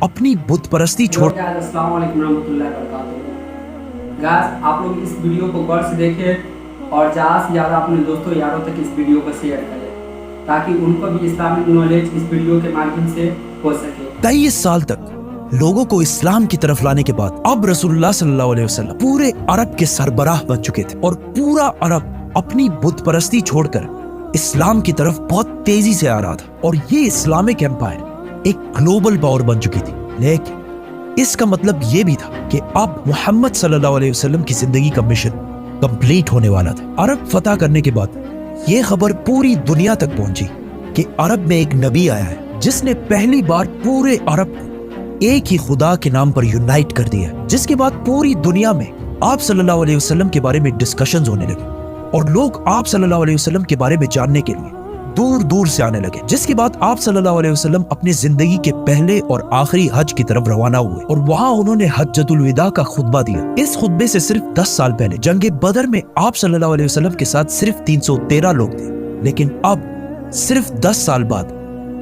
अपनी बुत परस्ती छोड़। अस्सलाम वालेकुम रहमतुल्लाहि व बरकातहू। गाइस, आप लोग इस वीडियो को गौर से देखें और ज़्यादा से ज़्यादा अपने दोस्तों यारों तक इस वीडियो को शेयर करें ताकि उनको भी इस्लामिक नॉलेज इस वीडियो के माध्यम से हो सके। 23 साल तक लोगों को इस्लाम की तरफ लाने के बाद अब रसूलुल्लाह सल्लल्लाहु अलैहि वसल्लम पूरे अरब के सरबराह बन चुके थे और पूरा अरब अपनी बुत परस्ती छोड़कर इस्लाम की तरफ बहुत तेजी से आ रहा था और ये इस्लामिक एम्पायर एक ग्लोबल पावर बन चुकी थी। लेकिन इसका मतलब ये भी था कि अब मोहम्मद सल्लल्लाहु अलैहि वसल्लम की जिंदगी का मिशन कंप्लीट होने वाला था। अरब फतह करने के बाद ये खबर पूरी दुनिया तक पहुंची कि अरब में एक नबी आया है जिसने पहली बार पूरे अरब को एक ही खुदा के नाम पर यूनाइट कर दिया, जिसके बाद पूरी दुनिया में आप सल्लल्लाहु अलैहि वसल्लम के बारे में डिस्कशंस होने लगे और लोग आप सल्लल्लाहु अलैहि वसल्लम के बारे में जानने के लिए दूर दूर से आने लगे। जिसके बाद आप सल्लल्लाहु अलैहि वसल्लम अपनी जिंदगी के पहले और आखिरी हज की तरफ रवाना हुए और वहां उन्होंने हज्जतुल विदा का खुतबा दिया। इस खुतबे से सिर्फ 10 साल पहले जंगे बदर में आप सल्लल्लाहु अलैहि वसल्लम के साथ सिर्फ 313 लोग थे, लेकिन अब सिर्फ 10 साल बाद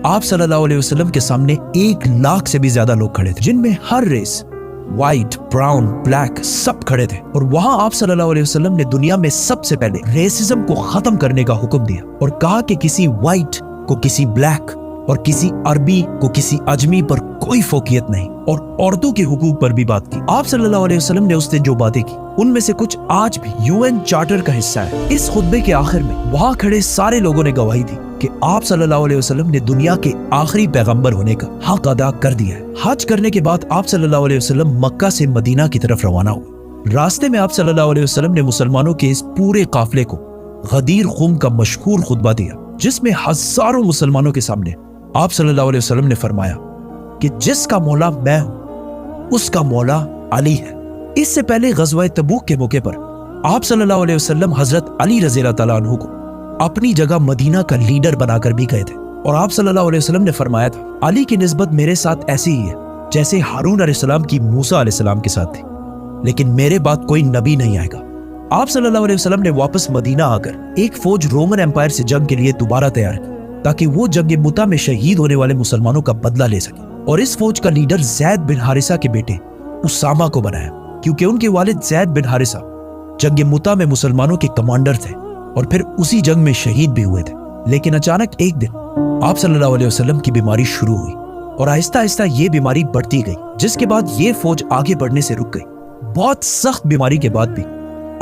आप सल्लल्लाहु अलैहि वसल्लम के सामने 1 लाख से भी ज्यादा लोग खड़े थे, जिनमें हर रेस, व्हाइट, ब्राउन, ब्लैक सब खड़े थे। और वहां आप सल्लल्लाहु अलैहि वसल्लम ने दुनिया में सबसे पहले रेसिज्म को खत्म करने का हुक्म दिया और कहा कि किसी व्हाइट को किसी ब्लैक और किसी अरबी को किसी अजमी पर कोई फोकियत नहीं, और औरतों के हुकूक पर भी बात की। आप सल्लल्लाहु अलैहि वसल्लम ने उस दिन जो बातें की उनमें से कुछ आज भी यूएन चार्टर का हिस्सा है। इस खुतबे के आखिर में वहां खड़े सारे लोगों ने गवाही दी कि आप सल्लल्लाहु अलैहि वसल्लम ने दुनिया के आखिरी पैगंबर होने का हक अदा कर दिया है। हज करने के बाद आप सल्लल्लाहु अलैहि वसल्लम मक्का से मदीना की तरफ रवाना हुए। रास्ते में आप सल्लल्लाहु अलैहि वसल्लम ने मुसलमानों के इस पूरे काफिले को गदीर खुम का मशहूर खुतबा दिया, जिसमें हजारों मुसलमानों के सामने आप सल्लल्लाहु अलैहि वसल्लम ने फरमाया कि जिसका मौला मैं हूं उसका मौला अली है। इससे पहले गज़वा तबूक के मौके पर आप सल्लल्लाहु अलैहि वसल्लम हजरत अली रज़ियल्लाहु ताला अन्हु को अपनी जगह मदीना का लीडर बनाकर भी गए थे और आप सल्लल्लाहु अलैहि वसल्लम ने फरमाया था, अली की निस्बत मेरे साथ ऐसी ही है जैसे हारून अलैहिस्सलाम की मूसा अलैहिस्सलाम के साथ थी, लेकिन मेरे बाद कोई नबी नहीं आएगा। आप सल्लल्लाहु अलैहि वसल्लम ने वापस मदीना आकर एक फौज रोमन एम्पायर से जंग के लिए दोबारा तैयार की ताकि वो जंग मुता में शहीद होने वाले मुसलमानों का बदला ले सके, और इस फौज का लीडर ज़ैद बिन हारिसा के बेटे उसामा को बनाया, क्योंकि उनके वालिद ज़ैद बिन हारिसा जंग मुता में मुसलमानों के कमांडर थे और फिर उसी जंग में शहीद भी हुए थे। लेकिन अचानक एक दिन आप सल्लल्लाहु अलैहि वसल्लम की बीमारी शुरू हुई और आहिस्ता आहिस्ता ये बीमारी बढ़ती गई, जिसके बाद ये फौज आगे बढ़ने से रुक गई। बहुत सख्त बीमारी के बाद भी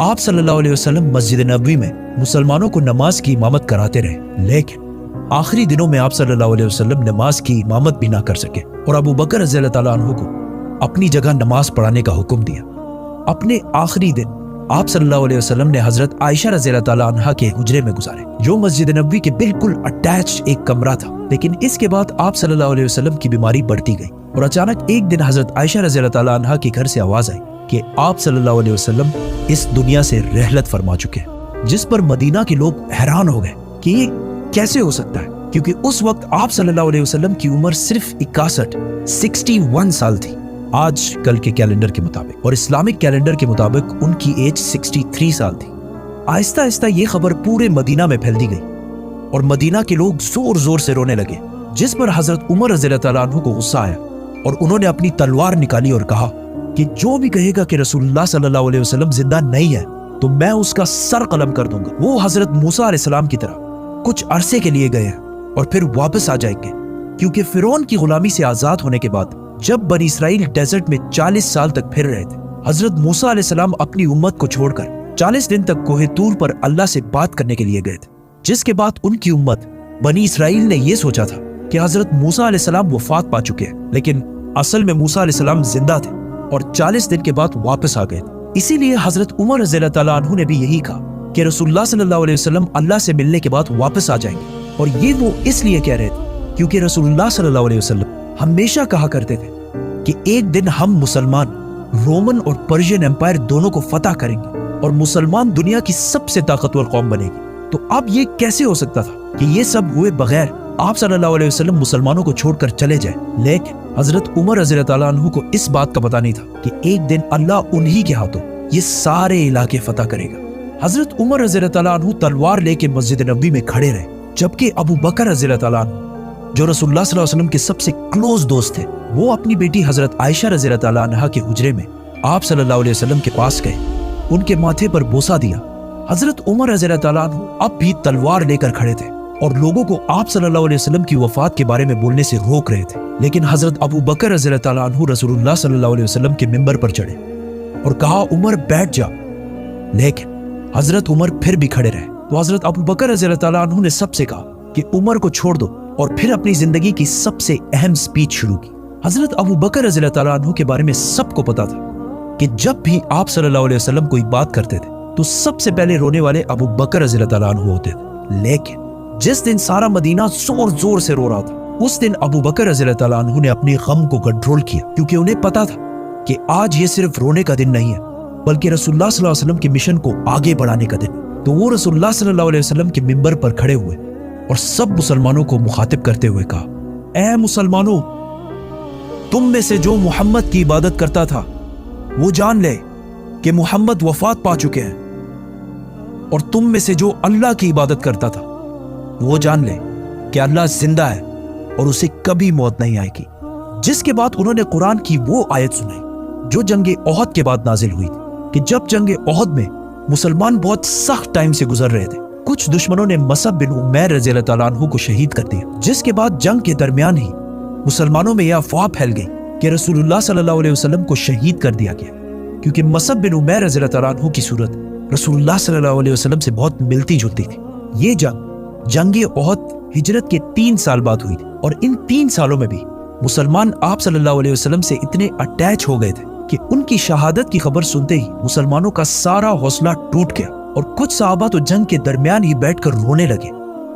आप सल्लल्लाहु अलैहि वसल्लम मस्जिद नबवी में मुसलमानों को नमाज की इमामत कराते रहे, लेकिन आखिरी दिनों में आप सल्लल्लाहु अलैहि वसल्लम नमाज की इमामत भी ना कर सके और अबू बकर रज़ियल्लाहु ताला अन्हु को अपनी जगह नमाज पढ़ाने का हुक्म दिया। अपने आखिरी दिन आप सल्लल्लाहु अलैहि वसल्लम ने हजरत आयशा रज़ियल्लाहु ताला अन्हा के हुजरे में गुजारे, जो मस्जिद नबवी के बिल्कुल अटैच्ड एक कमरा था। लेकिन इसके बाद आप सल्लल्लाहु अलैहि वसल्लम की बीमारी बढ़ती गई और अचानक एक दिन हजरत आयशा रज़ियल्लाहु ताला अन्हा के घर से आवाज आई कि आप सल्लल्लाहु अलैहि वसल्लम इस दुनिया से रहलत फरमा चुके हैं, जिस पर मदीना के लोग हैरान हो गए कि ये कैसे हो सकता है, क्योंकि उस वक्त आप सल्लल्लाहु अलैहि वसल्लम की उम्र सिर्फ 61 साल थी आज कल के कैलेंडर के मुताबिक, और इस्लामिक कैलेंडर के मुताबिक उनकी एज 63 साल थी। आहिस्ता आहिस्ता ये खबर पूरे मदीना में फैलती गई और मदीना के लोग जोर जोर से रोने लगे, जिस पर हजरत उमर रज़ियल्लाहु ताला अन्हु को गुस्सा आया और उन्होंने अपनी तलवार निकाली और कहा कि जो भी कहेगा कि रसूलुल्लाह सल्लल्लाहु अलैहि वसल्लम जिंदा नहीं है तो मैं उसका सर कलम कर दूंगा। वो हजरत मूसा अलैहिस्सलाम की तरह कुछ अरसे के लिए गए हैं और फिर वापस आ जाएंगे, क्योंकि फिरौन की गुलामी से आजाद होने के बाद जब बनी इसराइल डेजर्ट में 40 साल तक फिर रहे थे, हजरत मूसा अलैहिस्सलाम अपनी उम्मत को छोड़कर 40 दिन तक कोहे तूर पर अल्लाह से बात करने के लिए गए थे, जिसके बाद उनकी उम्मत बनी इसराइल ने यह सोचा था कि हजरत मूसा अलैहिस्सलाम वफात पा चुके हैं, लेकिन असल में मूसा अलैहिस्सलाम जिंदा थे और 40 दिन के बाद वापस आ गए थे। इसीलिए हजरत उमर रज़ियल्लाहु ताला अन्हु ने भी यही कहा कि रसूलुल्लाह सल्लल्लाहु अलैहि वसल्लम अल्लाह से मिलने के बाद वापस आ जाएंगे, और ये वो इसलिए कह रहे थे क्योंकि रसूलुल्लाह सल्लल्लाहु अलैहि वसल्लम हमेशा कहा करते थे कि एक दिन हम मुसलमान रोमन और पर्शियन एम्पायर दोनों को फतह करेंगे और मुसलमान दुनिया की सबसे ताकतवर कौम बनेगी। तो अब ये कैसे हो सकता था कि ये सब हुए बगैर आप सल्लल्लाहु अलैहि वसल्लम मुसलमानों को छोड़कर चले जाए। लेकिन हजरत उमर रज़ियल्लाहु ताला अन्हु को इस बात का पता नहीं था कि एक दिन अल्लाह उन्हीं के हाथों ये सारे इलाके फतह करेगा। हजरत उमर रज़ियल्लाहु ताला अन्हु तलवार लेके मस्जिद नबवी में खड़े रहे, जबकि अबू बकर रज़ियल्लाहु ताला अन्हु जो रसूलुल्लाह सल्लल्लाहु अलैहि वसल्लम के सबसे क्लोज दोस्त थे वो अपनी बेटी हजरत आयशा रज़ी अल्लाह ताला अन्हा के हुजरे में आप सल्लल्लाहु अलैहि वसल्लम के पास गए, उनके माथे पर बोसा दिया। हजरत उमर रज़ी अल्लाह ताला अन्हु अब भी तलवार लेकर खड़े थे और लोगों को आप सल्लल्लाहु अलैहि वसल्लम की वफात के बारे में बोलने से रोक रहे थे। लेकिन हजरत अबू बकर रज़ी अल्लाह ताला अन्हु रसूलुल्लाह सल्लल्लाहु अलैहि वसल्लम के मिंबर पर चढ़े और कहा, उमर बैठ जा। लेकिन हजरत उमर फिर भी खड़े रहे। तो हजरत अबू बकर रज़ी अल्लाह ताला अन्हु ने सबसे कहा कि उमर को छोड़ दो और फिर अपनी जिंदगी की सबसे अहम स्पीच शुरू की। हजरत अबू बकर रज़ी अल्लाह ताला अन्हु के बारे में सबको पता था कि जब भी आप सल्लल्लाहु अलैहि वसल्लम कोई बात करते थे तो सबसे पहले रोने वाले अबू बकर रज़ी अल्लाह ताला अन्हु होते थे। लेकिन जिस दिन सारा मदीना जोर जोर से रो रहा था, उस दिन अबू बकर रज़ी अल्लाह ताला अन्हु ने अपने गम को कंट्रोल किया, क्योंकि उन्हें पता था कि आज ये सिर्फ रोने का दिन नहीं है बल्कि रसूलुल्लाह सल्लल्लाहु अलैहि वसल्लम के मिशन को आगे बढ़ाने का दिन। तो वो रसूलुल्लाह सल्लल्लाहु अलैहि वसल्लम के मिंबर पर खड़े हुए और सब मुसलमानों को मुखातिब करते हुए कहा, ऐ मुसलमानों, तुम में से जो मोहम्मद की इबादत करता था वो जान ले कि मोहम्मद वफात पा चुके हैं, और तुम में से जो अल्लाह की इबादत करता था वो जान ले कि अल्लाह जिंदा है और उसे कभी मौत नहीं आएगी। जिसके बाद उन्होंने कुरान की वो आयत सुनाई जो जंगे ओहद के बाद नाजिल हुई थी, कि जब जंगे ओहद में मुसलमान बहुत सख्त टाइम से गुजर रहे थे, कुछ दुश्मनों ने मसअब बिन उमैर रज़ी अल्लाह ताला अन्हु को शहीद कर दिया। जिसके बाद जंग के दरमियान ही मुसलमानों में यह अफवाह फैल गई कि रसूलुल्लाह सल्लल्लाहु अलैहि वसल्लम को शहीद कर दिया गया, क्योंकि मसअब बिन उमैर रज़ी अल्लाह ताला अन्हु की सूरत रसूलुल्लाह सल्लल्लाहु अलैहि वसल्लम से बहुत मिलती जुलती थी। ये जंगे ओहद हिजरत के 3 साल बाद हुई थी, और इन 3 सालों में भी मुसलमान आप सल्लल्लाहु अलैहि वसल्लम से इतने अटैच हो गए थे कि उनकी शहादत की खबर सुनते ही मुसलमानों का सारा हौसला टूट गया, और कुछ सहाबा तो जंग के दरमियान ही बैठकर रोने लगे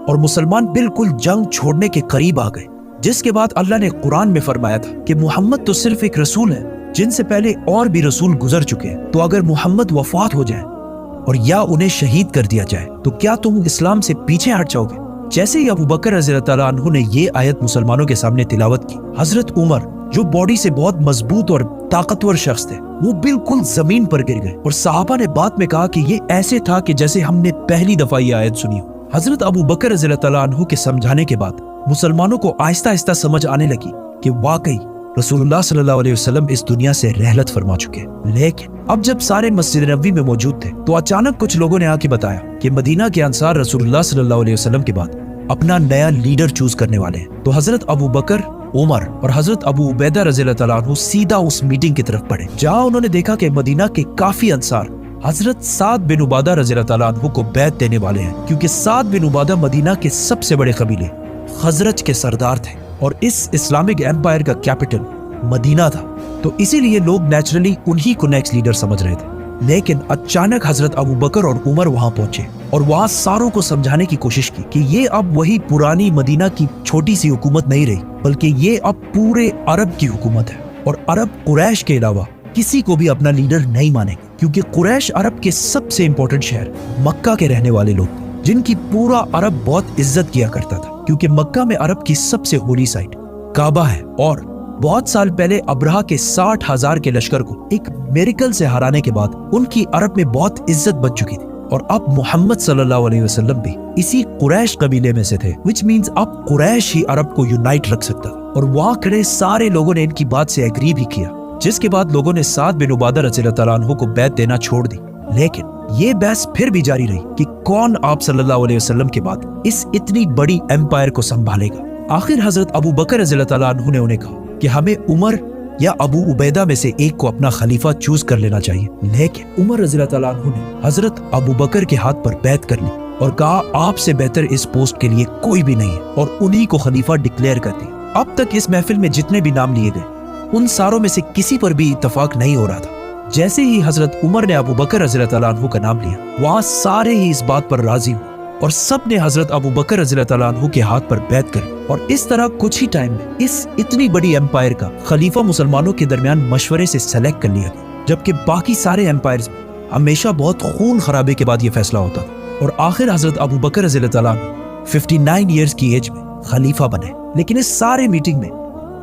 और मुसलमान बिल्कुल जंग छोड़ने के करीब आ गए। जिसके बाद अल्लाह ने कुरान में फरमाया था कि मोहम्मद तो सिर्फ एक रसूल है, जिनसे पहले और भी रसूल गुजर चुके हैं, तो अगर मोहम्मद वफात हो जाए और या उन्हें शहीद कर दिया जाए तो क्या तुम इस्लाम से पीछे हट जाओगे? जैसे ही अबू बकर रज़ी अल्लाह ताला अन्हु ने ये आयत मुसलमानों के सामने तिलावत की, हजरत उमर जो बॉडी से बहुत मजबूत और ताकतवर शख्स थे, वो बिल्कुल जमीन पर गिर गए, और सहाबा ने बाद में कहा कि ये ऐसे था कि जैसे हमने पहली दफा ये आयत सुनी हो। हजरत अबू बकर रज़ी अल्लाह ताला अन्हु के समझाने के बाद मुसलमानों को आहिस्ता आहिस्ता समझ आने लगी कि वाकई रसूलुल्लाह सल्लल्लाहु अलैहि वसल्लम इस दुनिया से रहलत फरमा चुके हैं। लेकिन अब जब सारे मस्जिद नबवी में मौजूद थे तो अचानक कुछ लोगों ने आके बताया कि मदीना के अंसार रसूलुल्लाह सल्लल्लाहु अलैहि वसल्लम के बाद अपना नया लीडर चूज करने वाले हैं। तो हजरत अबू बकर, उमर और हजरत अबू उबैदा रज़ी अल्लाह ताला अन्हु सीधा उस मीटिंग की तरफ बढ़े, जहां उन्होंने देखा कि मदीना के काफी अंसार हजरत साद बिन उबादा रज़ी अल्लाह ताला अन्हु को बैत देने वाले हैं, क्योंकि साद बिन उबादा मदीना के सबसे बड़े कबीले खजरज के सरदार थे और इस इस्लामिक एम्पायर का कैपिटल मदीना था, तो इसीलिए लोग नेचुरली उन्हीं को नेक्स्ट लीडर समझ रहे थे। लेकिन अचानक हजरत अबू बकर और उमर वहां पहुंचे और वहां सारों को समझाने की कोशिश की कि ये अब वही पुरानी मदीना की छोटी सी हुकूमत नहीं रही, बल्कि ये अब पूरे अरब की हुकूमत है, और अरब कुरैश के अलावा किसी को भी अपना लीडर नहीं मानेंगे, क्योंकि कुरैश अरब के सबसे इंपॉर्टेंट शहर मक्का के रहने वाले लोग थे, जिनकी पूरा अरब बहुत इज्जत किया करता था, क्योंकि मक्का में अरब की सबसे होली साइट काबा है, और बहुत साल पहले अब्रहा के 60,000 के लश्कर को एक मिरेकल से हराने के बाद उनकी अरब में बहुत इज्जत बच चुकी थी, और अब मोहम्मद सल्लल्लाहु अलैहि वसल्लम भी इसी कुरैश कबीले में से थे, विच मींस अब कुरैश ही अरब को यूनाइट रख सकता था, और वहां खड़े सारे लोगों ने इनकी बात से एग्री भी किया। जिसके बाद लोगों ने साद बिन उबादा रज़ियल्लाहु ताला अन्हु को बैत देना छोड़ दी। लेकिन ये बहस फिर भी जारी रही कि कौन आप सल्लल्लाहु अलैहि वसल्लम के बाद इस इतनी बड़ी एम्पायर को संभालेगा। आखिर हजरत अबू बकर रज़ियल्लाहु ताला अन्हु ने उन्हें कहा कि हमें उमर या अबू उबैदा में से एक को अपना खलीफा चूज कर लेना चाहिए। लेकिन उमर रज़ियल्लाहु ताला अन्हु ने हजरत अबू बकर के हाथ पर बैत कर ली और कहा आपसे बेहतर इस पोस्ट के लिए कोई भी नहीं है, और उन्हीं को खलीफा डिक्लेयर कर दी। अब तक इस महफिल में जितने भी नाम लिए गए उन सारों में से किसी पर भी इत्तेफाक नहीं हो रहा था। जैसे ही हजरत उमर ने अबू बकर रज़ियल्लाहु ताला अन्हु का नाम लिया, वहां सारे ही इस बात पर राजी हुए और सब ने हजरत अबू बकर रज़ियल्लाहु ताला अन्हु के हाथ पर बैत करी, और इस तरह कुछ ही टाइम में इस इतनी बड़ी एम्पायर का खलीफा मुसलमानों के दरमियान मशवरे से सेलेक्ट कर लिया गया, जबकि बाकी सारे एम्पायर्स में हमेशा बहुत खून खराबे के बाद यह फैसला होता था। और आखिर हजरत अबू बकर रज़ियल्लाहु ताला अन्हु 59 ईयर्स की एज में खलीफा बने। लेकिन इस सारे मीटिंग में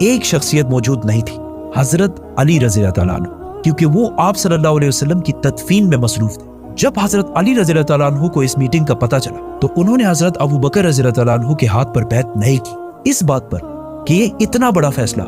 एक शख्सियत मौजूद नहीं थी, हजरत अली रज़ियल्लाहु ताला अन्हु, क्योंकि वो आप सल्लल्लाहु अलैहि वसल्लम की तदफीन में मसरूफ थे। जब हजरत अली रज़ियल्लाहु ताला अन्हु को इस मीटिंग का पता चला तो उन्होंने हजरत अबू बकर रज़ियल्लाहु ताला अन्हु के हाथ पर बैत नहीं की, इस बात पर कि ये इतना बड़ा फैसला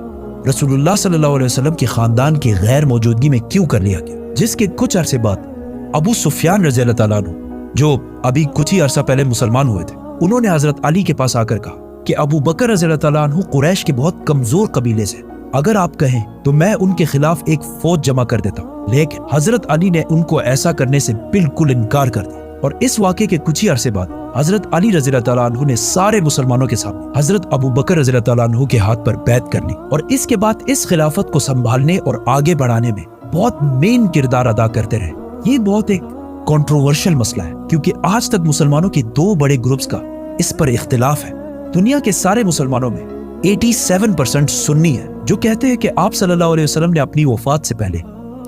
रसूलुल्लाह सल्लल्लाहु अलैहि वसल्लम के खानदान की गैर मौजूदगी में क्यों कर लिया गया, जिसके कुछ अरसे बाद अबू सुफियान रज़ी अल्लाह ताला अन्हु, जो अभी कुछ ही अरसा पहले मुसलमान हुए थे, उन्होंने हजरत अली के पास आकर कहा कि अबू बकर रज़ी अल्लाह ताला अन्हु कुरैश के बहुत कमजोर कबीले से, अगर आप कहें तो मैं उनके खिलाफ एक फौज जमा कर देता हूँ। लेकिन हजरत अली ने उनको ऐसा करने से बिल्कुल इनकार कर दिया। और इस वाक़े के कुछ ही अरसे बाद हजरत अली रज़ी अल्लाह ताला अन्हु ने सारे मुसलमानों के सामने हजरत अबू बकर रज़ी अल्लाह ताला अन्हु के हाथ पर बैत कर ली। और इसके बाद इस खिलाफत को संभालने और आगे बढ़ाने में बहुत मेन किरदार अदा करते रहे। ये बहुत एक कंट्रोवर्शियल मसला है, क्योंकि आज तक मुसलमानों के दो बड़े ग्रुप्स का इस पर इख्तिलाफ है। दुनिया के सारे मुसलमानों में 87% सुन्नी है, जो कहते हैं कि आप सल्लल्लाहु अलैहि वसल्लम ने अपनी वफात से पहले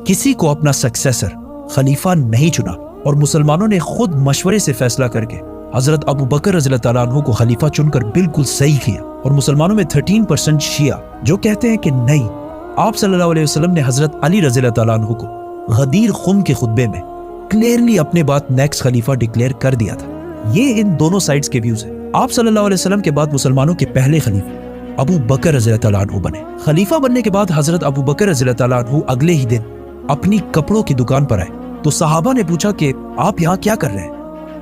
किसी को अपना सक्सेसर खलीफा नहीं चुना, और मुसलमानों ने खुद मशवरे से फैसला करके हजरत अबू बकर रज़ी अल्लाह ताला अन्हु को खलीफा चुनकर बिल्कुल सही किया। और मुसलमानों में 13% शिया जो कहते हैं कि नहीं, आप सल्लल्लाहु अलैहि वसल्लम ने हजरत अली रज़ी अल्लाह ताला अन्हु को गदीर खुम के खुतबे में क्लियरली अपने बात नेक्स्ट खलीफा डिक्लेयर कर दिया था। ये इन दोनों साइड्स के व्यूज हैं। आप सल्लल्लाहु अलैहि वसल्लम के बाद मुसलमानों के पहले खलीफा अबू बकर रज़ी अल्लाह ताला अन्हु बने। खलीफा बनने के बाद हजरत अबू बकर रज़ी अल्लाह ताला अन्हु अगले ही दिन अपनी कपड़ों की दुकान पर आए, तो सहाबा ने पूछा कि आप यहाँ क्या कर रहे हैं?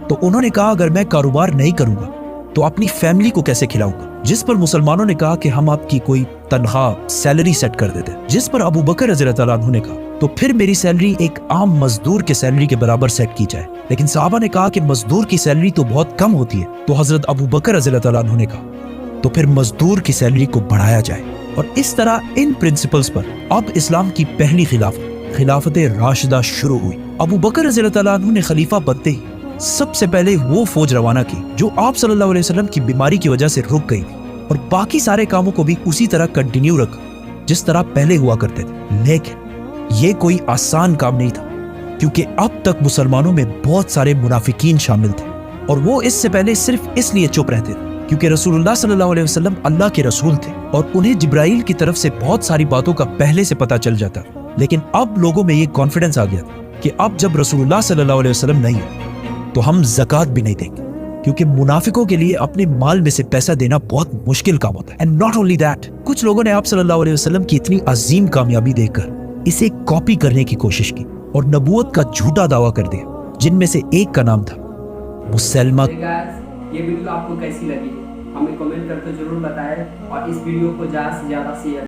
तो उन्होंने कहा, अगर मैं कारोबार नहीं करूंगा तो अपनी फैमिली को कैसे खिलाऊंगा? जिस पर मुसलमानों ने कहा कि हम आपकी कोई तनख्वाह सैलरी सेट कर देते हैं। जिस पर अबू बकर रज़ी अल्लाह ताला अन्हु ने कहा, तो फिर मेरी सैलरी एक आम मजदूर के सैलरी के बराबर सेट की जाए। लेकिन सहाबा ने कहा कि मजदूर की सैलरी तो बहुत कम होती है। तो हजरत अबू बकर रज़ी अल्लाह ताला अन्हु ने कहा, तो फिर मजदूर की सैलरी को बढ़ाया जाए। और इस तरह इन प्रिंसिपल्स पर अब इस्लाम की पहली खिलाफत राशिदा शुरू हुई। अबू बकर रज़ी अल्लाह ताला अन्हु ने खलीफा बनते ही सबसे पहले वो फौज रवाना की जो आप सल्लल्लाहु अलैहि वसल्लम की बीमारी की वजह से रुक गई, और बाकी सारे कामों को भी उसी तरह कंटिन्यू रखा जिस तरह पहले हुआ करते थे। लेकिन ये कोई आसान काम नहीं था, क्योंकि अब तक मुसलमानों में बहुत सारे मुनाफिकीन शामिल थे, और वो इससे पहले सिर्फ इसलिए चुप रहते थे क्योंकि रसूलुल्लाह सल्लल्लाहु अलैहि वसल्लम अल्लाह के रसूल थे और उन्हें जिब्राइल की तरफ से बहुत सारी बातों का पहले से पता चल जाता। लेकिन अब लोगों में ये कॉन्फिडेंस आ गया कि अब जब रसूलुल्लाह सल्लल्लाहु अलैहि वसल्लम नहीं है तो हम ज़कात भी नहीं देंगे, क्योंकि मुनाफिकों के लिए अपने माल में से पैसा देना बहुत मुश्किल काम होता है। एंड नॉट ओनली दैट, कुछ लोगों ने आप सल्लल्लाहु अलैहि वसल्लम की इतनी अजीम कामयाबी देखकर इसे कॉपी करने की कोशिश की और नबूवत का झूठा दावा कर दिया, जिनमें से एक का नाम था मुसलमा। ये वीडियो आपको कैसी लगी हमें कमेंट करके जरूर बताएं, और इस वीडियो को ज़्यादा से ज़्यादा शेयर